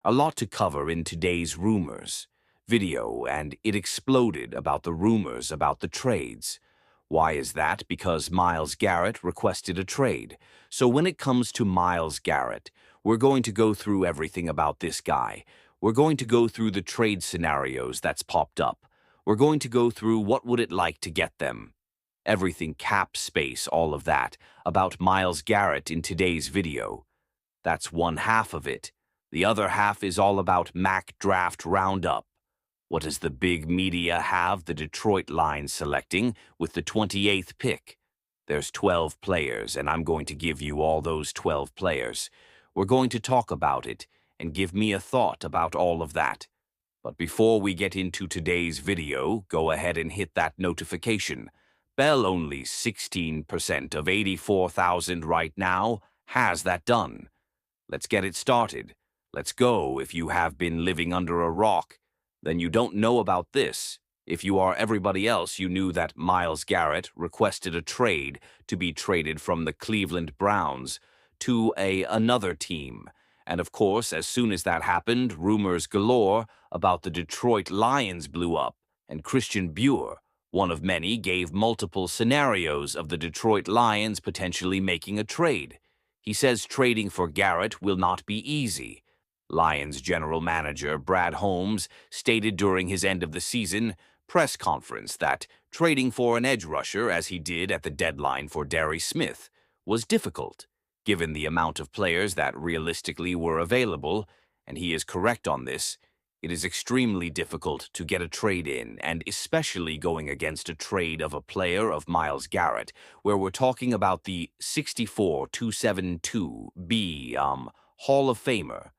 A lot to cover in today's rumors video, and it exploded about the rumors about the trades. Why is that? Because Myles Garrett requested a trade. So when it comes to Myles Garrett, we're going to go through everything about this guy. We're going to go through the trade scenarios that's popped up. We're going to go through what would it like to get them. Everything cap space, all of that, about Myles Garrett in today's video. That's one half of it. The other half is all about Mac Draft Roundup. What does the big media have the Detroit Lions selecting with the 28th pick? There's 12 players, and I'm going to give you all those 12 players. We're going to talk about it and give me a thought about all of that. But before we get into today's video, go ahead and hit that notification bell. Only 16% of 84,000 right now has that done. Let's get it started. Let's go. If you have been living under a rock, then you don't know about this. If you are everybody else, you knew that Myles Garrett requested a trade to be traded from the Cleveland Browns to another team. And of course, as soon as that happened, rumors galore about the Detroit Lions blew up, and Christian Buer, one of many, gave multiple scenarios of the Detroit Lions potentially making a trade. He says trading for Garrett will not be easy. Lions general manager Brad Holmes stated during his end-of-the-season press conference that trading for an edge rusher, as he did at the deadline for Darius Smith, was difficult, given the amount of players that realistically were available, and he is correct on this. It is extremely difficult to get a trade in, and especially going against a trade of a player of Myles Garrett, where we're talking about the 64-272B Hall of Famer.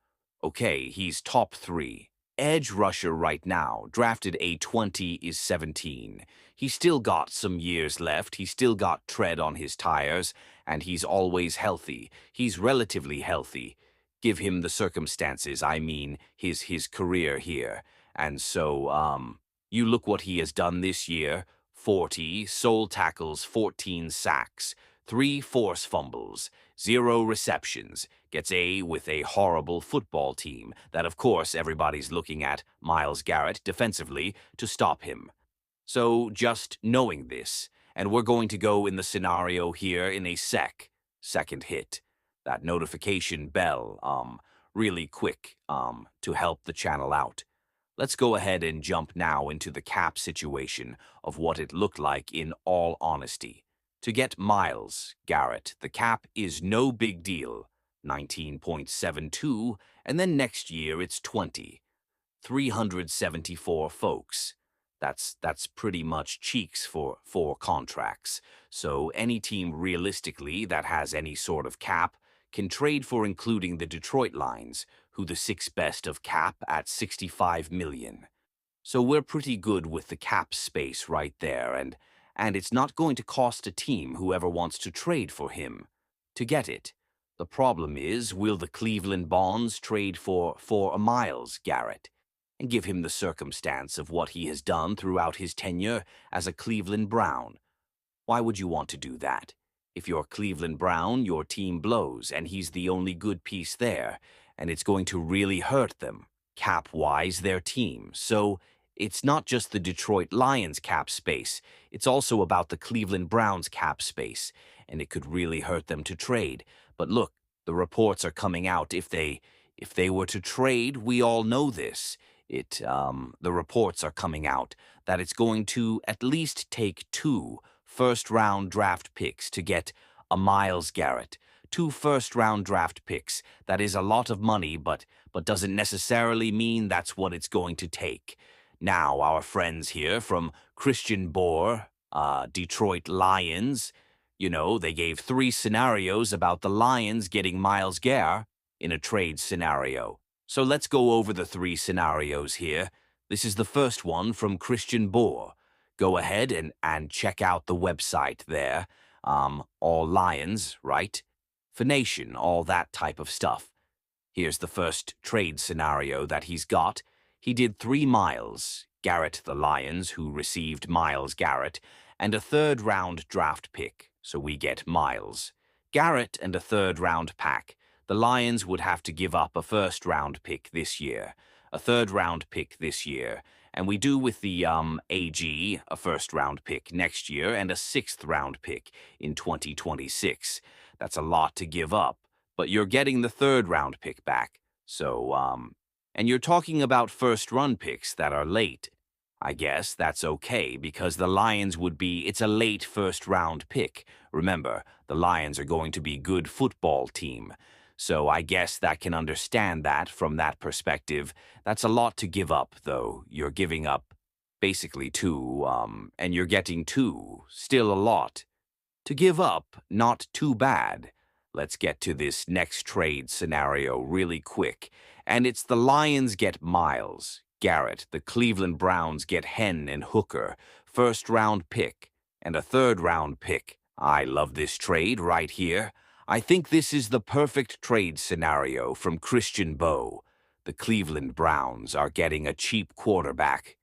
Okay, he's top 3. Edge rusher right now, drafted A20 is 17. He's still got some years left, he's still got tread on his tires, and he's always healthy. He's relatively healthy. Give him the circumstances, I mean, his career here. And so, you look what he has done this year. 40 sole tackles, 14 sacks, 3 forced fumbles, 0 receptions, gets with a horrible football team that, of course, everybody's looking at Myles Garrett defensively to stop him. So just knowing this, and we're going to go in the scenario here in a second hit. That notification bell, really quick, to help the channel out. Let's go ahead and jump now into the cap situation of what it looked like in all honesty. To get Myles Garrett, the cap is no big deal, 19.72, and then next year it's 20. 374 folks. That's pretty much cheeks for 4 contracts. So any team realistically that has any sort of cap can trade for, including the Detroit Lions, who the 6th best of cap at $65 million. So we're pretty good with the cap space right there, and it's not going to cost a team whoever wants to trade for him to get it. The problem is, will the Cleveland Bonds trade for a Myles Garrett and give him the circumstance of what he has done throughout his tenure as a Cleveland Brown? Why would you want to do that? If you're Cleveland Brown, your team blows, and he's the only good piece there, and it's going to really hurt them, cap-wise, their team. So it's not just the Detroit Lions cap space, it's also about the Cleveland Browns cap space, and it could really hurt them to trade. But look, the reports are coming out. If they were to trade, we all know this. The reports are coming out that it's going to at least take 2 first-round draft picks to get a Myles Garrett. 2 first-round draft picks. That is a lot of money, but doesn't necessarily mean that's what it's going to take. Now, our friends here from Christian Buer, Detroit Lions, you know, they gave 3 scenarios about the Lions getting Myles Garrett in a trade scenario. So let's go over the 3 scenarios here. This is the first one from Christian Buer. Go ahead and check out the website there. All Lions, right? Nation, all that type of stuff. Here's the first trade scenario that he's got. He did 3 Myles Garrett, the Lions, who received Myles Garrett, and a 3rd-round draft pick, so we get Myles Garrett and a 3rd-round pack. The The Lions would have to give up a first-round pick this year, a third-round pick this year, and we do with the AG, a first-round pick next year, and a sixth-round pick in 2026. That's a lot to give up, but you're getting the third-round pick back. So, and you're talking about first-run picks that are late. I guess that's okay because the Lions it's a late first-round pick. Remember, the Lions are going to be a good football team. So I guess that can understand that from that perspective. That's a lot to give up, though. You're giving up basically two, and you're getting two. Still a lot. To give up, not too bad. Let's get to this next trade scenario really quick. And it's the Lions get Myles Garrett, the Cleveland Browns get Hen and Hooker, first-round pick, and a third-round pick. I love this trade right here. I think this is the perfect trade scenario from Christian Bowe. The Cleveland Browns are getting a cheap quarterback.